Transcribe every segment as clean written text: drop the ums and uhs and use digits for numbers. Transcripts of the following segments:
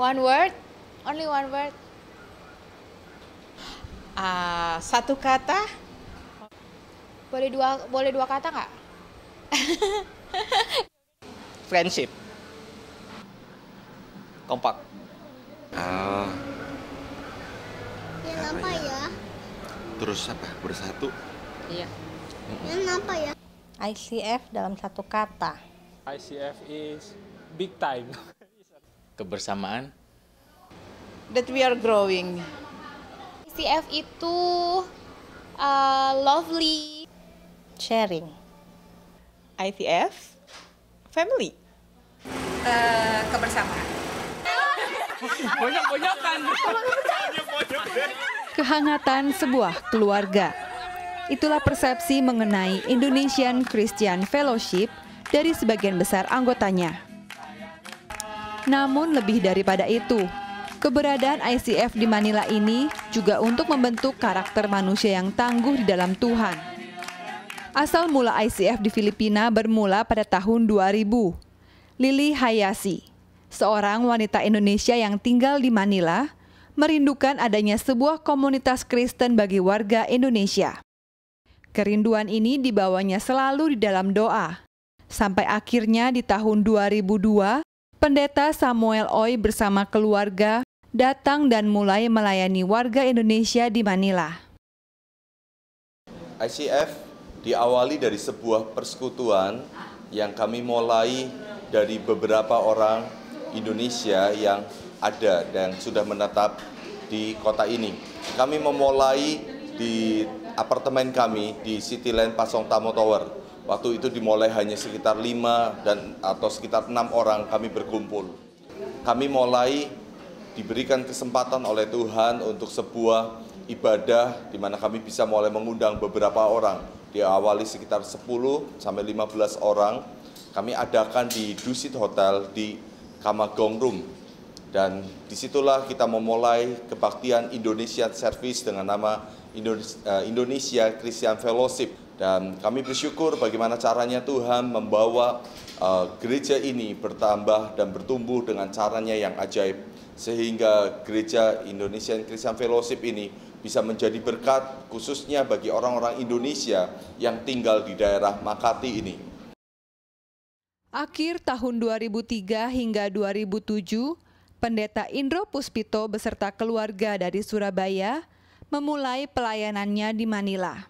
One word, only one word. Satu kata. Boleh dua kata nggak? Friendship. Kompak. Yang apa ya? Terus apa? Bersatu. Iya. Yang apa ya? ICF dalam satu kata. ICF is big time. Kebersamaan. That we are growing. ICF itu lovely. Sharing. ICF, family. Kebersamaan. Kehangatan sebuah keluarga. Itulah persepsi mengenai Indonesian Christian Fellowship dari sebagian besar anggotanya. Namun lebih daripada itu, keberadaan ICF di Manila ini juga untuk membentuk karakter manusia yang tangguh di dalam Tuhan. Asal mula ICF di Filipina bermula pada tahun 2000. Lili Hayasi, seorang wanita Indonesia yang tinggal di Manila, merindukan adanya sebuah komunitas Kristen bagi warga Indonesia. Kerinduan ini dibawanya selalu di dalam doa. Sampai akhirnya di tahun 2002, Pendeta Samuel Oy bersama keluarga datang dan mulai melayani warga Indonesia di Manila. ICF diawali dari sebuah persekutuan yang kami mulai dari beberapa orang Indonesia yang ada dan sudah menetap di kota ini. Kami memulai di apartemen kami di Cityland Pasong Tamo Tower. Waktu itu dimulai hanya sekitar 5 atau sekitar 6 orang kami berkumpul. Kami mulai diberikan kesempatan oleh Tuhan untuk sebuah ibadah di mana kami bisa mulai mengundang beberapa orang. Diawali sekitar 10 sampai 15 orang. Kami adakan di Dusit Hotel di Kamagong Room. Dan disitulah kita memulai kebaktian Indonesia Service dengan nama Indonesia Christian Fellowship. Dan kami bersyukur bagaimana caranya Tuhan membawa gereja ini bertambah dan bertumbuh dengan caranya yang ajaib. Sehingga gereja Indonesian Christian Fellowship ini bisa menjadi berkat khususnya bagi orang-orang Indonesia yang tinggal di daerah Makati ini. Akhir tahun 2003 hingga 2007, Pendeta Indro Puspito beserta keluarga dari Surabaya memulai pelayanannya di Manila.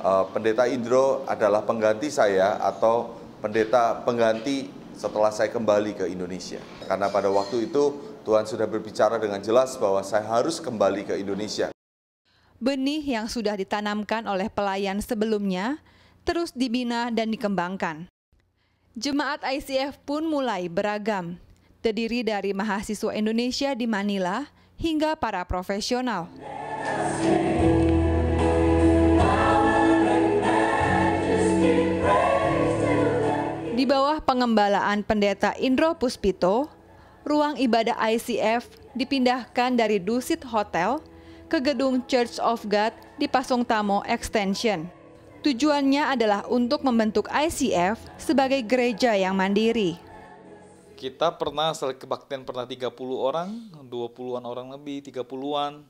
Pendeta Indro adalah pengganti saya atau pendeta pengganti setelah saya kembali ke Indonesia. Karena pada waktu itu Tuhan sudah berbicara dengan jelas bahwa saya harus kembali ke Indonesia. Benih yang sudah ditanamkan oleh pelayan sebelumnya terus dibina dan dikembangkan. Jemaat ICF pun mulai beragam, terdiri dari mahasiswa Indonesia di Manila hingga para profesional. Di bawah pengembalaan Pendeta Indro Puspito, ruang ibadah ICF dipindahkan dari Dusit Hotel ke gedung Church of God di Pasong Tamo Extension. Tujuannya adalah untuk membentuk ICF sebagai gereja yang mandiri. Kita pernah kebaktian pernah 30 orang, 20-an orang lebih, 30-an.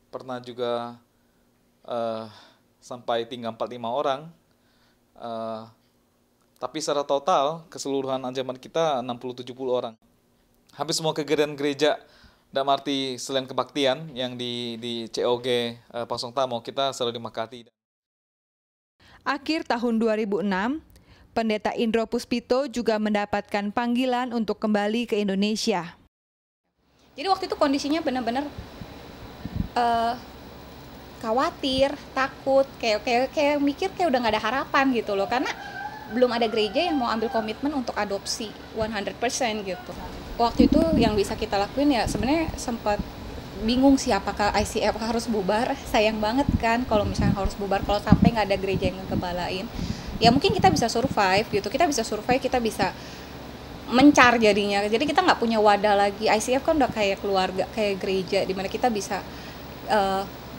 Pernah juga sampai tinggal 45 orang. Tapi secara total keseluruhan anjaman kita 60-70 orang. Hampir semua kegiatan gereja dalam arti selain kebaktian yang di COG Pasong Tamo kita selalu di Makati. Akhir tahun 2006, Pendeta Indro Puspito juga mendapatkan panggilan untuk kembali ke Indonesia. Jadi waktu itu kondisinya benar-benar khawatir, takut, kayak mikir kayak udah nggak ada harapan gitu loh, karena belum ada gereja yang mau ambil komitmen untuk adopsi 100% gitu. Waktu itu yang bisa kita lakuin ya sebenarnya sempat bingung sih apakah ICF harus bubar. Sayang banget kan kalau misalnya harus bubar kalau sampai nggak ada gereja yang ngebalain. Ya mungkin kita bisa survive gitu, kita bisa mencar jadinya. Jadi kita nggak punya wadah lagi. ICF kan udah kayak keluarga, kayak gereja di mana kita bisa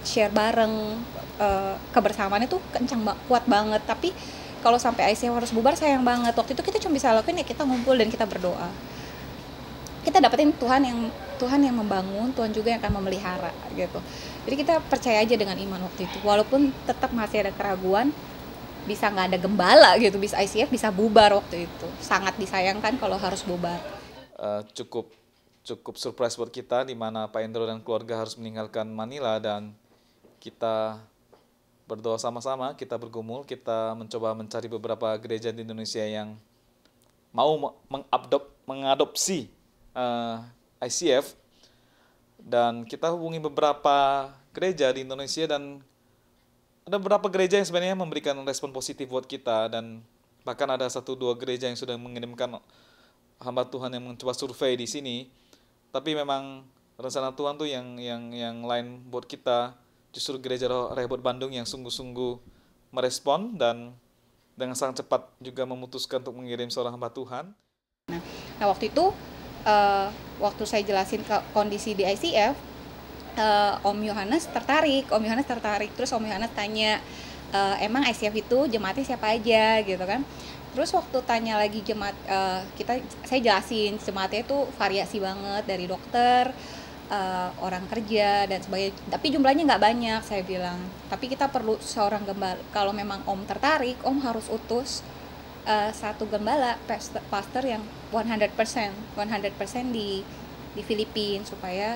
share bareng, kebersamaan itu kuat banget. Tapi kalau sampai ICF harus bubar sayang banget. Waktu itu kita cuma bisa lakuin ya kita ngumpul dan kita berdoa. Kita kita dapetin Tuhan yang membangun, Tuhan juga yang akan memelihara gitu. Jadi kita percaya aja dengan iman waktu itu, walaupun tetap masih ada keraguan, bisa nggak ada gembala gitu, bisa ICF bisa bubar waktu itu. Sangat disayangkan kalau harus bubar. Cukup surprise buat kita, di mana Pak Endro dan keluarga harus meninggalkan Manila, dan kita berdoa sama-sama, kita bergumul, kita mencoba mencari beberapa gereja di Indonesia yang mau mengadopsi ICF, dan kita hubungi beberapa gereja di Indonesia, dan ada beberapa gereja yang sebenarnya memberikan respon positif buat kita, dan bahkan ada 1-2 gereja yang sudah mengirimkan hamba Tuhan yang mencoba survei di sini. Tapi memang rencana Tuhan tuh yang lain buat kita, justru gereja Rehoboth Bandung yang sungguh-sungguh merespon dan dengan sangat cepat juga memutuskan untuk mengirim seorang hamba Tuhan. Nah waktu itu, waktu saya jelasin kondisi di ICF, Om Yohanes tertarik, terus Om Yohanes tanya, emang ICF itu jemaatnya siapa aja gitu kan. Terus waktu tanya lagi jemaat, saya jelasin jemaatnya itu variasi banget, dari dokter, orang kerja dan sebagainya, tapi jumlahnya nggak banyak, saya bilang. Tapi kita perlu seorang gembala. Kalau memang Om tertarik, Om harus utus satu gembala, pastor yang 100% di Filipina, supaya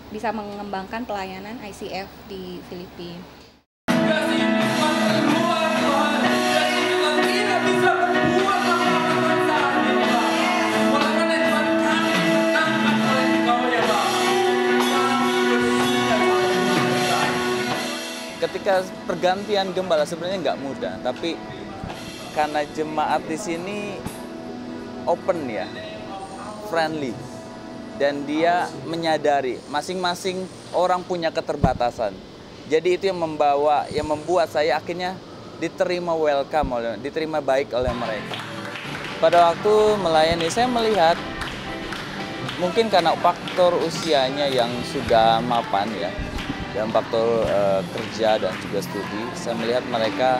bisa mengembangkan pelayanan ICF di Filipina. Ketika pergantian gembala sebenarnya nggak mudah, tapi karena jemaat di sini open ya, friendly, dan dia menyadari masing-masing orang punya keterbatasan. Jadi itu yang membuat saya akhirnya diterima diterima baik oleh mereka. Pada waktu melayani, saya melihat mungkin karena faktor usianya yang sudah mapan ya, dan faktor kerja dan juga studi, saya melihat mereka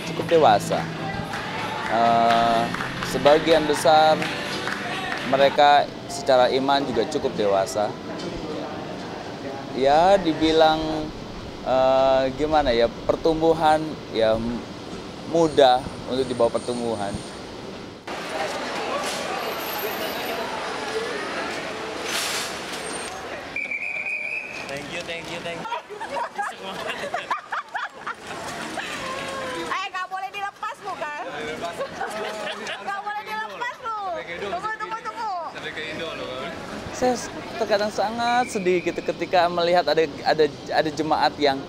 cukup dewasa. Sebagian besar mereka secara iman juga cukup dewasa. Ya, dibilang gimana ya, pertumbuhan ya mudah untuk dibawa pertumbuhan. Thank you. Nggak boleh dilepas bukan? Nggak boleh dilepas lu. Tunggu. Sampai ke Indo loh. Saya terkadang sangat sedih gitu ketika melihat ada jemaat yang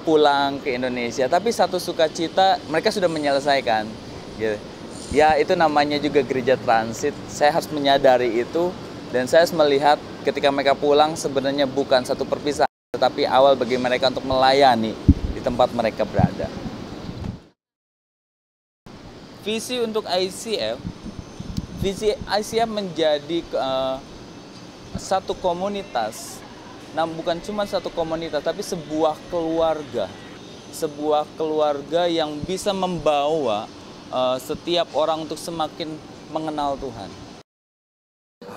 pulang ke Indonesia, tapi satu sukacita mereka sudah menyelesaikan. Gitu. Ya itu namanya juga gereja transit. Saya harus menyadari itu, dan saya harus melihat ketika mereka pulang sebenarnya bukan satu perpisahan, tetapi awal bagi mereka untuk melayani di tempat mereka berada. Visi untuk ICF menjadi satu komunitas. Nah, bukan cuma satu komunitas, tapi sebuah keluarga yang bisa membawa setiap orang untuk semakin mengenal Tuhan.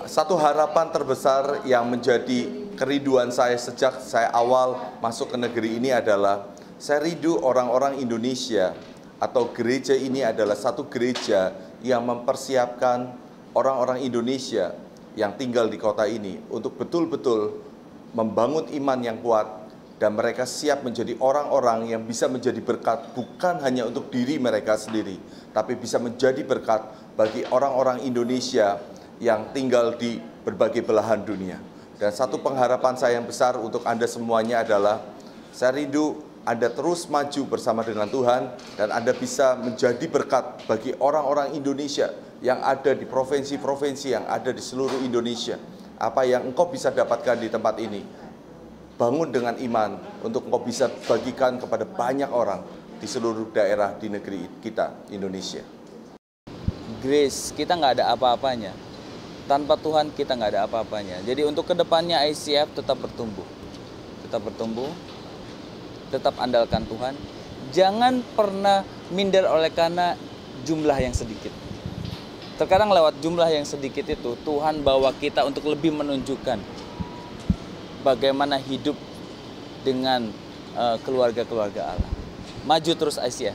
Satu harapan terbesar yang menjadi kerinduan saya sejak saya awal masuk ke negeri ini adalah saya rindu orang-orang Indonesia atau gereja ini adalah satu gereja yang mempersiapkan orang-orang Indonesia yang tinggal di kota ini untuk betul-betul membangun iman yang kuat, dan mereka siap menjadi orang-orang yang bisa menjadi berkat bukan hanya untuk diri mereka sendiri, tapi bisa menjadi berkat bagi orang-orang Indonesia yang tinggal di berbagai belahan dunia. Dan satu pengharapan saya yang besar untuk Anda semuanya adalah saya rindu Anda terus maju bersama dengan Tuhan, dan Anda bisa menjadi berkat bagi orang-orang Indonesia yang ada di provinsi-provinsi yang ada di seluruh Indonesia. Apa yang engkau bisa dapatkan di tempat ini, bangun dengan iman untuk engkau bisa bagikan kepada banyak orang di seluruh daerah di negeri kita, Indonesia. Grace, kita nggak ada apa-apanya. Tanpa Tuhan kita nggak ada apa-apanya. Jadi untuk kedepannya ICF tetap bertumbuh, tetap andalkan Tuhan. Jangan pernah minder oleh karena jumlah yang sedikit. Terkadang lewat jumlah yang sedikit itu, Tuhan bawa kita untuk lebih menunjukkan bagaimana hidup dengan keluarga-keluarga Allah. Maju terus ICF.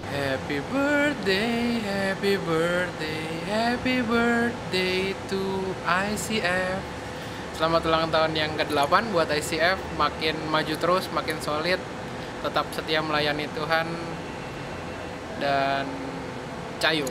Happy birthday, happy birthday, happy birthday to ICF. Selamat ulang tahun yang ke-8 buat ICF, makin maju terus, makin solid, tetap setia melayani Tuhan, dan cayo.